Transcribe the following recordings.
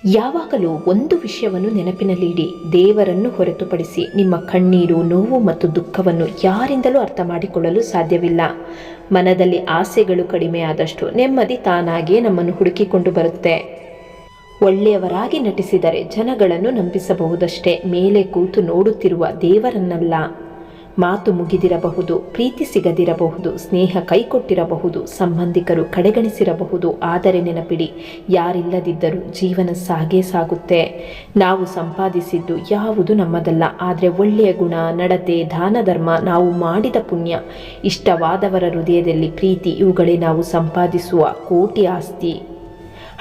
ಯಾವಾಗಲೂ ಒಂದು ವಿಷಯವನ್ನು ನೆನಪಿನಲ್ಲಿಡಿ, ದೇವರನ್ನು ಹೊರತುಪಡಿಸಿ ನಿಮ್ಮ ಕಣ್ಣೀರು, ನೋವು ಮತ್ತು ದುಃಖವನ್ನು ಯಾರಿಂದಲೂ ಅರ್ಥ ಮಾಡಿಕೊಳ್ಳಲು ಸಾಧ್ಯವಿಲ್ಲ. ಮನದಲ್ಲಿ ಆಸೆಗಳು ಕಡಿಮೆ ಆದಷ್ಟು ನೆಮ್ಮದಿ ತಾನಾಗಿಯೇ ನಮ್ಮನ್ನು ಹುಡುಕಿಕೊಂಡು ಬರುತ್ತೆ. ಒಳ್ಳೆಯವರಾಗಿ ನಟಿಸಿದರೆ ಜನಗಳನ್ನು ನಂಬಿಸಬಹುದಷ್ಟೇ, ಮೇಲೆ ಕೂತು ನೋಡುತ್ತಿರುವ ದೇವರನ್ನಲ್ಲ. ಮಾತು ಮುಗಿದಿರಬಹುದು, ಪ್ರೀತಿ ಸಿಗದಿರಬಹುದು, ಸ್ನೇಹ ಕೈಕೊಟ್ಟಿರಬಹುದು, ಸಂಬಂಧಿಕರು ಕಡೆಗಣಿಸಿರಬಹುದು. ಆದರೆ ನೆನಪಿಡಿ, ಯಾರಿಲ್ಲದಿದ್ದರೂ ಜೀವನ ಸಾಗೇ ಸಾಗುತ್ತೆ. ನಾವು ಸಂಪಾದಿಸಿದ್ದು ಯಾವುದು ನಮ್ಮದಲ್ಲ, ಆದರೆ ಒಳ್ಳೆಯ ಗುಣ, ನಡತೆ, ದಾನ ಧರ್ಮ, ನಾವು ಮಾಡಿದ ಪುಣ್ಯ, ಇಷ್ಟವಾದವರ ಹೃದಯದಲ್ಲಿ ಪ್ರೀತಿ, ಇವುಗಳೇ ನಾವು ಸಂಪಾದಿಸುವ ಕೋಟಿ ಆಸ್ತಿ.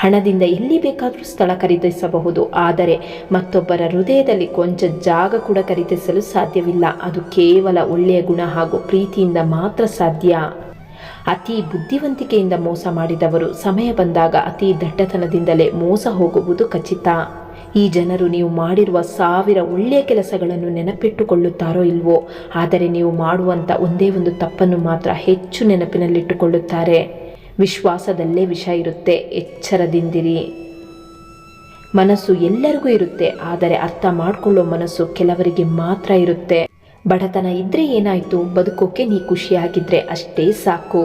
ಹಣದಿಂದ ಎಲ್ಲಿ ಬೇಕಾದರೂ ಸ್ಥಳ ಖರೀದಿಸಬಹುದು, ಆದರೆ ಮತ್ತೊಬ್ಬರ ಹೃದಯದಲ್ಲಿ ಕೊಂಚ ಜಾಗ ಕೂಡ ಖರೀದಿಸಲು ಸಾಧ್ಯವಿಲ್ಲ. ಅದು ಕೇವಲ ಒಳ್ಳೆಯ ಗುಣ ಹಾಗೂ ಪ್ರೀತಿಯಿಂದ ಮಾತ್ರ ಸಾಧ್ಯ. ಅತಿ ಬುದ್ಧಿವಂತಿಕೆಯಿಂದ ಮೋಸ ಮಾಡಿದವರು ಸಮಯ ಬಂದಾಗ ಅತಿ ದಡ್ಡತನದಿಂದಲೇ ಮೋಸ ಹೋಗುವುದು ಖಚಿತ. ಈ ಜನರು ನೀವು ಮಾಡಿರುವ 1000 ಒಳ್ಳೆಯ ಕೆಲಸಗಳನ್ನು ನೆನಪಿಟ್ಟುಕೊಳ್ಳುತ್ತಾರೋ ಇಲ್ವೋ, ಆದರೆ ನೀವು ಮಾಡುವಂಥ ಒಂದೇ ಒಂದು ತಪ್ಪನ್ನು ಮಾತ್ರ ಹೆಚ್ಚು ನೆನಪಿನಲ್ಲಿಟ್ಟುಕೊಳ್ಳುತ್ತಾರೆ. ವಿಶ್ವಾಸದಲ್ಲೇ ವಿಷ ಇರುತ್ತೆ, ಎಚ್ಚರದಿಂದಿರಿ. ಮನಸ್ಸು ಎಲ್ಲರಿಗೂ ಇರುತ್ತೆ, ಆದರೆ ಅರ್ಥ ಮಾಡಿಕೊಳ್ಳೋ ಮನಸ್ಸು ಕೆಲವರಿಗೆ ಮಾತ್ರ ಇರುತ್ತೆ. ಬಡತನ ಇದ್ದರೆ ಏನಾಯಿತು, ಬದುಕೋಕೆ ನೀ ಖುಷಿಯಾಗಿದ್ದರೆ ಅಷ್ಟೇ ಸಾಕು.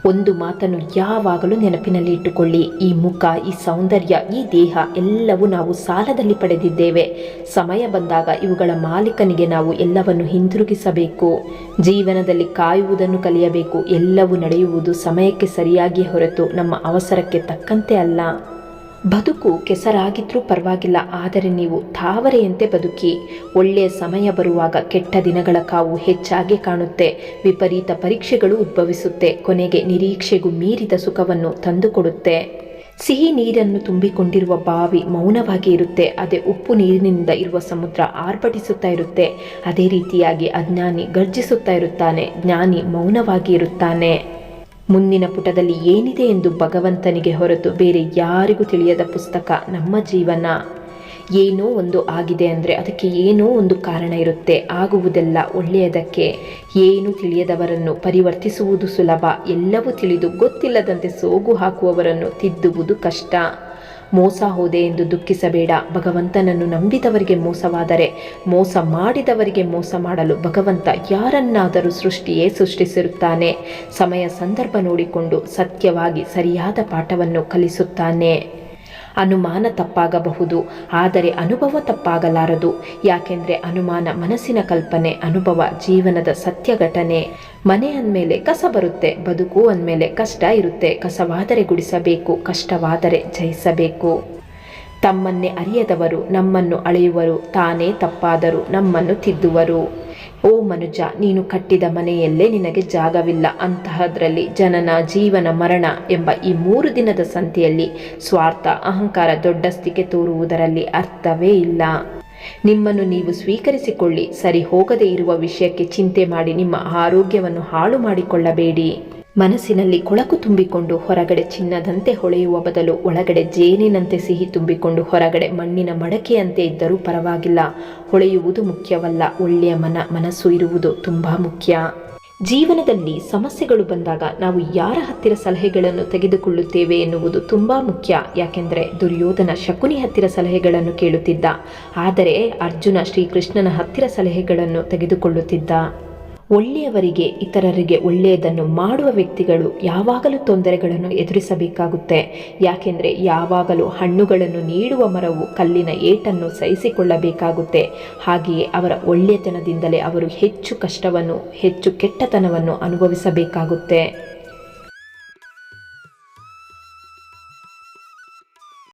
ಒಂದು ಮಾತನ್ನು ಯಾವಾಗಲೂ ನೆನಪಿನಲ್ಲಿ ಇಟ್ಟುಕೊಳ್ಳಿ, ಈ ಮುಖ, ಈ ಸೌಂದರ್ಯ, ಈ ದೇಹ ಎಲ್ಲವೂ ನಾವು ಸಾಲದಲ್ಲಿ ಪಡೆದಿದ್ದೇವೆ. ಸಮಯ ಬಂದಾಗ ಇವುಗಳ ಮಾಲೀಕನಿಗೆ ನಾವು ಎಲ್ಲವನ್ನು ಹಿಂದಿರುಗಿಸಬೇಕು. ಜೀವನದಲ್ಲಿ ಕಾಯುವುದನ್ನು ಕಲಿಯಬೇಕು. ಎಲ್ಲವೂ ನಡೆಯುವುದು ಸಮಯಕ್ಕೆ ಸರಿಯಾಗಿ ಹೊರತು ನಮ್ಮ ಅವಸರಕ್ಕೆ ತಕ್ಕಂತೆ ಅಲ್ಲ. ಬದುಕು ಕೆಸರಾಗಿದ್ರೂ ಪರವಾಗಿಲ್ಲ, ಆದರೆ ನೀವು ತಾವರೆಯಂತೆ ಬದುಕಿ. ಒಳ್ಳೆಯ ಸಮಯ ಬರುವಾಗ ಕೆಟ್ಟ ದಿನಗಳ ಕಾವು ಹೆಚ್ಚಾಗಿ ಕಾಣುತ್ತೆ. ವಿಪರೀತ ಪರೀಕ್ಷೆಗಳು ಉದ್ಭವಿಸುತ್ತೆ, ಕೊನೆಗೆ ನಿರೀಕ್ಷೆಗೂ ಮೀರಿದ ಸುಖವನ್ನು ತಂದುಕೊಡುತ್ತೆ. ಸಿಹಿ ನೀರನ್ನು ತುಂಬಿಕೊಂಡಿರುವ ಬಾವಿ ಮೌನವಾಗಿ ಇರುತ್ತೆ, ಅದೇ ಉಪ್ಪು ನೀರಿನಿಂದ ಇರುವ ಸಮುದ್ರ ಆರ್ಭಟಿಸುತ್ತಾ ಇರುತ್ತೆ. ಅದೇ ರೀತಿಯಾಗಿ ಅಜ್ಞಾನಿ ಗರ್ಜಿಸುತ್ತಾ ಇರುತ್ತಾನೆ, ಜ್ಞಾನಿ ಮೌನವಾಗಿ ಇರುತ್ತಾನೆ. ಮುಂದಿನ ಪುಟದಲ್ಲಿ ಏನಿದೆ ಎಂದು ಭಗವಂತನಿಗೆ ಹೊರತು ಬೇರೆ ಯಾರಿಗೂ ತಿಳಿಯದ ಪುಸ್ತಕ ನಮ್ಮ ಜೀವನ. ಏನೋ ಒಂದು ಆಗಿದೆ ಅಂದರೆ ಅದಕ್ಕೆ ಏನೋ ಒಂದು ಕಾರಣ ಇರುತ್ತೆ. ಆಗುವುದೆಲ್ಲ ಒಳ್ಳೆಯದಕ್ಕೆ. ಏನು ತಿಳಿಯದವರನ್ನು ಪರಿವರ್ತಿಸುವುದು ಸುಲಭ, ಎಲ್ಲವೂ ತಿಳಿದು ಗೊತ್ತಿಲ್ಲದಂತೆ ಸೋಗು ಹಾಕುವವರನ್ನು ತಿದ್ದುವುದು ಕಷ್ಟ. ಮೋಸ ಹೋದೆ ಎಂದು ದುಃಖಿಸಬೇಡ. ಭಗವಂತನನ್ನು ನಂಬಿದವರಿಗೆ ಮೋಸವಾದರೆ, ಮೋಸ ಮಾಡಿದವರಿಗೆ ಮೋಸ ಮಾಡಲು ಭಗವಂತ ಯಾರನ್ನಾದರೂ ಸೃಷ್ಟಿಸಿರುತ್ತಾನೆ. ಸಮಯ ಸಂದರ್ಭ ನೋಡಿಕೊಂಡು ಸತ್ಯವಾಗಿ ಸರಿಯಾದ ಪಾಠವನ್ನು ಕಲಿಸುತ್ತಾನೆ. ಅನುಮಾನ ತಪ್ಪಾಗಬಹುದು, ಆದರೆ ಅನುಭವ ತಪ್ಪಾಗಲಾರದು. ಯಾಕೆಂದರೆ ಅನುಮಾನ ಮನಸ್ಸಿನ ಕಲ್ಪನೆ, ಅನುಭವ ಜೀವನದ ಸತ್ಯ ಘಟನೆ. ಮನೆ ಅಂದಮೇಲೆ ಕಸ ಬರುತ್ತೆ, ಬದುಕು ಅಂದಮೇಲೆ ಕಷ್ಟ ಇರುತ್ತೆ. ಕಸವಾದರೆ ಗುಡಿಸಬೇಕು, ಕಷ್ಟವಾದರೆ ಜಯಿಸಬೇಕು. ತಮ್ಮನ್ನೇ ಅರಿಯದವರು ನಮ್ಮನ್ನು ಅಳೆಯುವರು, ತಾನೇ ತಪ್ಪಾದರೂ ನಮ್ಮನ್ನು ತಿದ್ದುವರು. ಓ ಮನುಜ, ನೀನು ಕಟ್ಟಿದ ಮನೆಯಲ್ಲೇ ನಿನಗೆ ಜಾಗವಿಲ್ಲ. ಅಂತಹದ್ರಲ್ಲಿ ಜನನ, ಜೀವನ, ಮರಣ ಎಂಬ ಈ 3 ದಿನದ ಸಂತೆಯಲ್ಲಿ ಸ್ವಾರ್ಥ, ಅಹಂಕಾರ, ದೊಡ್ಡಸ್ತಿಕೆ ತೋರುವುದರಲ್ಲಿ ಅರ್ಥವೇ ಇಲ್ಲ. ನಿಮ್ಮನ್ನು ನೀವು ಸ್ವೀಕರಿಸಿಕೊಳ್ಳಿ. ಸರಿ ಹೋಗದೇ ಇರುವ ವಿಷಯಕ್ಕೆ ಚಿಂತೆ ಮಾಡಿ ನಿಮ್ಮ ಆರೋಗ್ಯವನ್ನು ಹಾಳು ಮಾಡಿಕೊಳ್ಳಬೇಡಿ. ಮನಸ್ಸಿನಲ್ಲಿ ಕೊಳಕು ತುಂಬಿಕೊಂಡು ಹೊರಗಡೆ ಚಿನ್ನದಂತೆ ಹೊಳೆಯುವ ಬದಲು ಒಳಗಡೆ ಜೇನಿನಂತೆ ಸಿಹಿ ತುಂಬಿಕೊಂಡು ಹೊರಗಡೆ ಮಣ್ಣಿನ ಮಡಕೆಯಂತೆ ಇದ್ದರೂ ಪರವಾಗಿಲ್ಲ. ಹೊಳೆಯುವುದು ಮುಖ್ಯವಲ್ಲ, ಒಳ್ಳೆಯ ಮನಸ್ಸು ಇರುವುದು ತುಂಬ ಮುಖ್ಯ. ಜೀವನದಲ್ಲಿ ಸಮಸ್ಯೆಗಳು ಬಂದಾಗ ನಾವು ಯಾರ ಹತ್ತಿರ ಸಲಹೆಗಳನ್ನು ತೆಗೆದುಕೊಳ್ಳುತ್ತೇವೆ ಎನ್ನುವುದು ತುಂಬ ಮುಖ್ಯ. ಯಾಕೆಂದರೆ ದುರ್ಯೋಧನ ಶಕುನಿ ಹತ್ತಿರ ಸಲಹೆಗಳನ್ನು ಕೇಳುತ್ತಿದ್ದ, ಆದರೆ ಅರ್ಜುನ ಶ್ರೀಕೃಷ್ಣನ ಹತ್ತಿರ ಸಲಹೆಗಳನ್ನು ತೆಗೆದುಕೊಳ್ಳುತ್ತಿದ್ದ. ಒಳ್ಳೆಯವರಿಗೆ, ಇತರರಿಗೆ ಒಳ್ಳೆಯದನ್ನು ಮಾಡುವ ವ್ಯಕ್ತಿಗಳು ಯಾವಾಗಲೂ ತೊಂದರೆಗಳನ್ನು ಎದುರಿಸಬೇಕಾಗುತ್ತೆ. ಯಾಕೆಂದರೆ ಯಾವಾಗಲೂ ಹಣ್ಣುಗಳನ್ನು ನೀಡುವ ಮರವು ಕಲ್ಲಿನ ಏಟನ್ನು ಸಹಿಸಿಕೊಳ್ಳಬೇಕಾಗುತ್ತೆ. ಹಾಗೆಯೇ ಅವರ ಒಳ್ಳೆಯತನದಿಂದಲೇ ಅವರು ಹೆಚ್ಚು ಕಷ್ಟವನ್ನು, ಹೆಚ್ಚು ಕೆಟ್ಟತನವನ್ನು ಅನುಭವಿಸಬೇಕಾಗುತ್ತೆ.